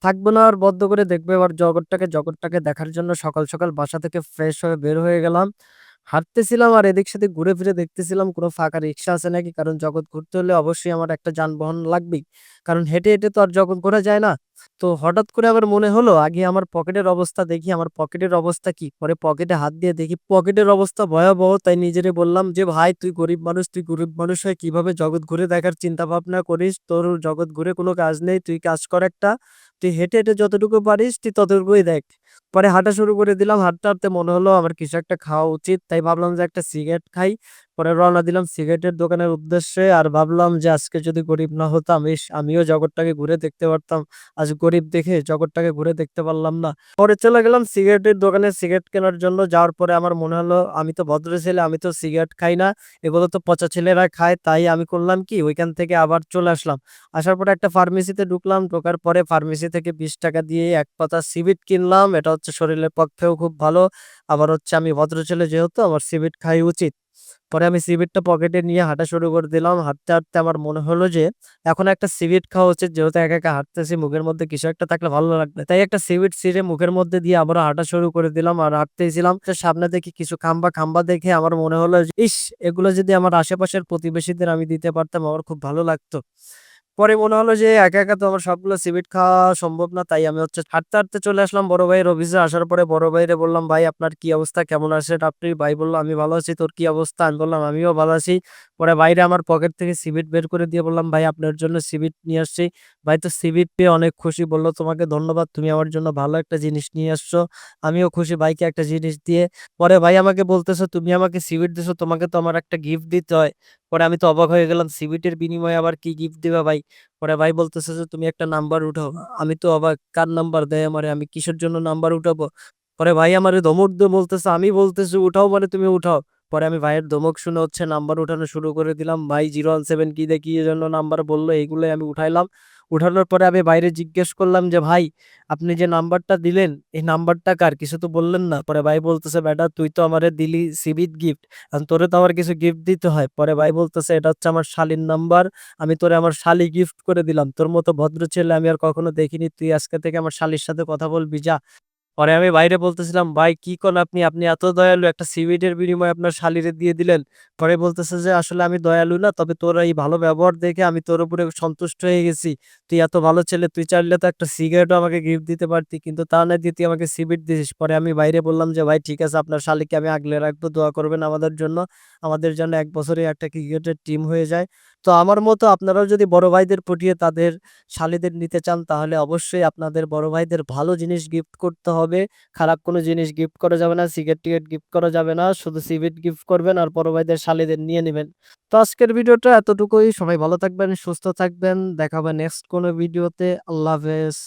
থাকবো না আর বদ্ধ করে দেখবো এবার জগৎটাকে দেখার জন্য সকাল বাসা থেকে ফ্রেশ হয়ে বের হয়ে গেলাম। হাঁটতেছিলাম আর এদিক সেদিক ঘুরে ফিরে দেখতেছিলাম কোনো ফাঁকা রিক্সা আছে নাকি। কারণ জগৎ ঘুরতে হলে অবশ্যই আমার একটা যানবাহন লাগবেই। কারণ হেঁটে তো আর জগৎ ঘোরা যায় না। তো হঠাৎ করে আবার মনে হলো আগে আমার পকেটের অবস্থা দেখি আমার পকেটের অবস্থা কি? পরে পকেটে হাত দিয়ে দেখি পকেটের অবস্থা ভয়াবহ। তাই নিজেরে বললাম যে, "ভাই তুই গরিব মানুষ হয়ে কিভাবে জগৎ ঘুরে দেখার চিন্তা ভাবনা করিস? তোর জগৎ ঘুরে কোনো কাজ নেই। তুই কাজ কর একটা। তুই হেঁটে যতটুকু পারিস তুই ততটুকুই দেখ।" পরে হাঁটা শুরু করে দিলাম। হাঁটতে মনে হলো আমার কিছু একটা খাওয়া উচিত। তাই ভাবলাম যে একটা সিগারেট খাই। পরে রওনা দিলাম সিগারেটের দোকানের উদ্দেশ্যে। আর ভাবলাম যে আজকে যদি গরিব না হতাম, আমিও জগৎটাকে ঘুরে দেখতে পারতাম। আজ গরিব দেখে জগৎটাকে ঘুরে দেখতে পারলাম না। পরে চলে গেলাম সিগারেটের দোকানে সিগারেট কেনার জন্য। যাওয়ার পরে আমার মনে হলো আমি তো ভদ্র ছেলে, আমি তো সিগারেট খাই না। এগুলো তো পচা ছেলেরা খায়। তাই আমি করলাম কি ওইখান থেকে আবার চলে আসলাম। আসার পরে একটা ফার্মেসিতে ঢুকলাম। ঢোকার পরে ফার্মেসি থেকে ৳২০ দিয়ে ১ পাতা সিবিট কিনলাম। এটা হচ্ছে শরীরের পক্ষেও খুব ভালো। আবার হচ্ছে আমি ভদ্রছেলে যেহেতু আমার সিবিট খাই উচিত। পরে আমি সিবিটটা পকেটে নিয়ে হাঁটা শুরু করে দিলাম। হাঁটতে আমার মনে হলো যে এখন একটা সিবিট খাওয়া উচিত। যেহেতু একা হাঁটতেছি মুখের মধ্যে কিছু একটা থাকলে ভালো লাগবে। তাই একটা সিবিট ছিঁড়ে মুখের মধ্যে দিয়ে আবারও হাঁটা শুরু করে দিলাম। আর হাঁটতেইছিলাম। তো সামনে দেখি কিছু খাম্বা দেখে আমার মনে হলো যে, ইস! এগুলো যদি আমার আশেপাশের প্রতিবেশীদের আমি দিতে পারতাম আমার খুব ভালো লাগতো। পরে মনে হলো যে একা তো আমার সবগুলো সিবিট খাওয়া সম্ভব না। তাই আমি হচ্ছে হাঁটতে চলে আসলাম বড় ভাইয়ের অফিসে। আসার পরে বড় ভাইরে বললাম, "ভাই আপনার কি অবস্থা? কেমন আছেন আপনি?" ভাই বলল, "আমি ভালো আছি। তোর কি অবস্থা?" আমি বললাম, "আমিও ভালো আছি।" পরে ভাইরে আমার পকেট থেকে সিবিট বের করে দিয়ে বললাম, "ভাই আপনার জন্য সিবিট নিয়ে আসছি।" ভাই তো সিবিট পেয়ে অনেক খুশি। বলল, "তোমাকে ধন্যবাদ। তুমি আমার জন্য ভালো একটা জিনিস নিয়ে আসছো।" আমিও খুশি ভাইকে একটা জিনিস দিয়ে। পরে ভাই আমাকে বলতেছে, "তুমি আমাকে সিবিট দিছো, তোমাকে তো আমার একটা গিফট দিতে হয়।" পরে আমি তো অবাক হয়ে গেলাম। সিবিটের বিনিময়ে আবার কি গিফট দিবা ভাই? পরে ভাই বলতেছে যে, "তুমি একটা নাম্বার উঠাও।" আমি তো অবাক, কার নাম্বার দেয় আমারে? আমি কিসের জন্য নাম্বার উঠাবো? পরে ভাই আমারে ধমক দিয়ে বলতেছে, "আমি বলতেছি উঠাও মানে তুমি উঠাও।" পরে আমি ভাইয়ের ধমক শুনে হচ্ছে নাম্বার উঠানো শুরু করে দিলাম। ভাই 017 কি দিয়ে কি যেন নাম্বার বলল, এগুলোই আমি উঠাইলাম। উঠানোর পরে আমি বাইরে জিজ্ঞেস করলাম যে, "ভাই আপনি যে নাম্বারটা দিলেন, এই নাম্বারটা কার? কিছু তো বললেন না।" পরে ভাই বলতেছে, "বেটা তুই তো আমারে দিলি সিবিট গিফট। এখন তোরে তো আমার কিছু গিফট দিতে হয়।" পরে ভাই বলতেছে, "এটা হচ্ছে আমার শালীর নাম্বার। আমি তোরে আমার শালি গিফট করে দিলাম। তোর মতো ভদ্র ছেলে আমি আর কখনো দেখিনি। তুই আজকে থেকে আমার শালির সাথে কথা বলবি যা।" পরে আমি বাইরে বলতেছিলাম, "ভাই কি কন আপনি? আপনি এত দয়ালু একটা সিগারেটের বিনিময়ে আপনার শালিরে দিয়ে দিলেন।" পরে বলতেছে যে, "আসলে আমি দয়ালু না। তবে তোর এই ভালো ব্যবহার দেখে আমি তোর উপরে সন্তুষ্ট হয়ে গেছি। তুই এত ভালো ছেলে, তুই চাইলে তো একটা সিগারেটও আমাকে গিফট দিতে পারতি। কিন্তু তা না দিয়ে তুই আমাকে সিবিট দিছিস।" পরে আমি বাইরে বললাম যে, "ভাই ঠিক আছে আপনার শালিকে আমি আগলে রাখবো। দোয়া করবেন আমাদের জন্য। আমাদের যেন ১ বছরে একটা ক্রিকেটের টিম হয়ে যায়।" তো আমার মতো আপনারাও যদি বড় ভাইদের পটিয়ে তাদের শালীদের নিতে চান তাহলে অবশ্যই আপনাদের বড় ভাইদের ভালো জিনিস গিফট করতে হবে। খারাপ কোনো জিনিস গিফট করা যাবে না। সিগারেট-টিগারেট গিফট করা যাবে না। শুধু সিবিট গিফট করবেন আর বড় ভাইদের শালীদের নিয়ে নিবেন। তো আজকের ভিডিওটা এতটুকুই। সবাই ভালো থাকবেন, সুস্থ থাকবেন। দেখা হবে নেক্সট কোনো ভিডিওতে। আল্লাহ হাফেজ।